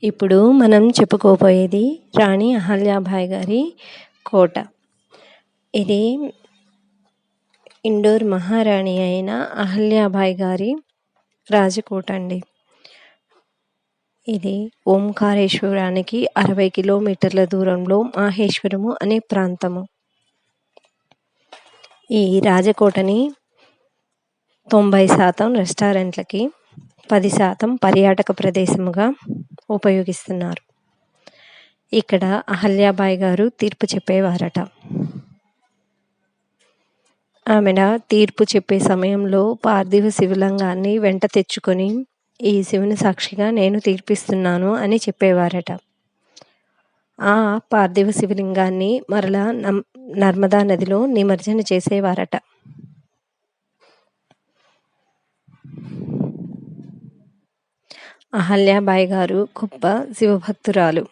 ఇప్పుడు మనం చెప్పుకోబోయేది రాణి అహల్యాబాయి గారి కోట. ఇది ఇండోర్ మహారాణి అయిన అహల్యాబాయి గారి రాజకోట అండి. ఇది ఓంకారేశ్వరానికి 60 కిలోమీటర్ల దూరంలో మాహేశ్వరము అనే ప్రాంతము. ఈ రాజకోటని 90% రెస్టారెంట్లకి, 10% పర్యాటక ప్రదేశముగా ఉపయోగిస్తున్నారు. ఇక్కడ అహల్యాబాయి గారు తీర్పు చెప్పేవారట. ఆమె తీర్పు చెప్పే సమయంలో పార్థివ శివలింగాన్ని వెంట తెచ్చుకొని, ఈ శివుని సాక్షిగా నేను తీర్పిస్తున్నాను అని చెప్పేవారట. ఆ పార్థివ శివలింగాన్ని మరలా నర్మదా నదిలో నిమజ్జన చేసేవారట. అహల్యాబాయి గారు గొప్ప శివభక్తురాలు.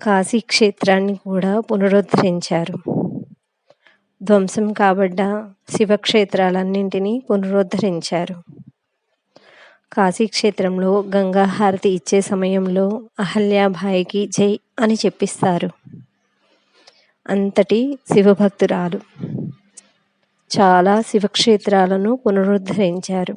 కాశీ క్షేత్రాన్ని కూడా పునరుద్ధరించారు. ధ్వంసం కాబడ్డ శివక్షేత్రాలన్నింటినీ పునరుద్ధరించారు. కాశీక్షేత్రంలో గంగా హారతి ఇచ్చే సమయంలో అహల్యాబాయికి జై అని చెప్పిస్తారు. అంతటి శివభక్తురాలు. చాలా శివక్షేత్రాలను పునరుద్ధరించారు.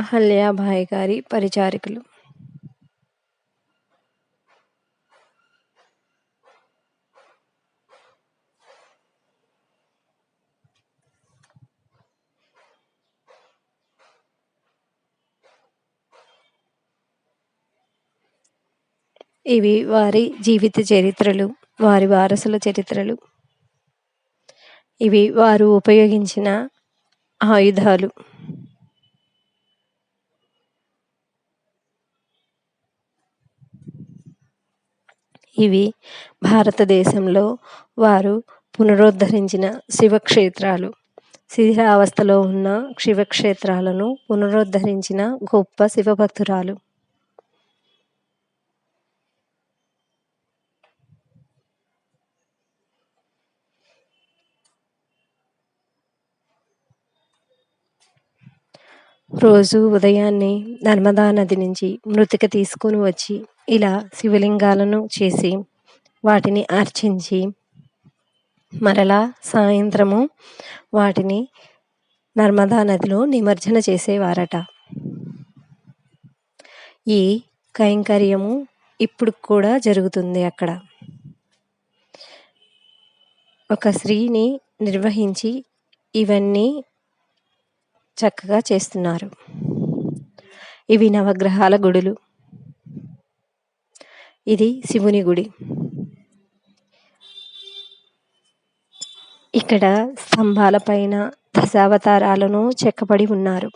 అహల్యాబాయి గారి పరిచారికులు. ఇవి వారి జీవిత చరిత్రలు, వారి వారసుల చరిత్రలు. ఇవి వారు ఉపయోగించిన ఆయుధాలు. ఇవి భారతదేశంలో వారు పునరుద్ధరించిన శివక్షేత్రాలు. శిథిలావస్థలో ఉన్న శివక్షేత్రాలను పునరుద్ధరించిన గొప్ప శివభక్తురాలు. రోజు ఉదయాన్నే నర్మదా నది నుంచి మృతిక తీసుకొని వచ్చి ఇలా శివలింగాలను చేసి వాటిని అర్చించి మరలా సాయంత్రము వాటిని నర్మదా నదిలో నిమజ్జన చేసేవారట. ఈ కైంకర్యము ఇప్పుడు కూడా జరుగుతుంది అక్కడ. ఒక స్త్రీని నిర్వహించి ఇవన్నీ చక్కగా చేస్తున్నారు. ఇవి నవగ్రహాల గుడులు. ఇది శివుని గుడి. ఇక్కడ స్తంభాల పైన దశావతారాలను చెక్కబడి ఉన్నారు.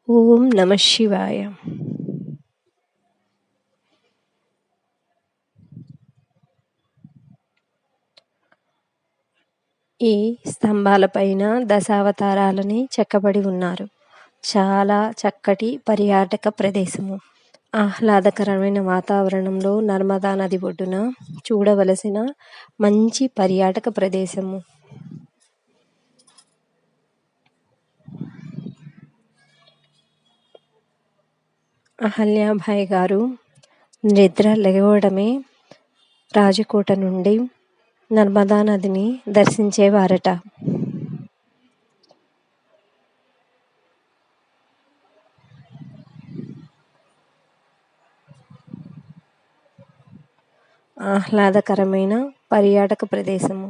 ఓం నమః శివాయ. ఈ స్తంభాలపైన దశావతారాలని చెక్కబడి ఉన్నారు. చాలా చక్కటి పర్యాటక ప్రదేశము. ఆహ్లాదకరమైన వాతావరణంలో నర్మదా నది ఒడ్డున చూడవలసిన మంచి పర్యాటక ప్రదేశము. అహల్యాబాయి గారు నిద్ర లేవడమే రాజకోట నుండి నర్మదా నదిని దర్శించేవారట. ఆహ్లాదకరమైన పర్యాటక ప్రదేశము.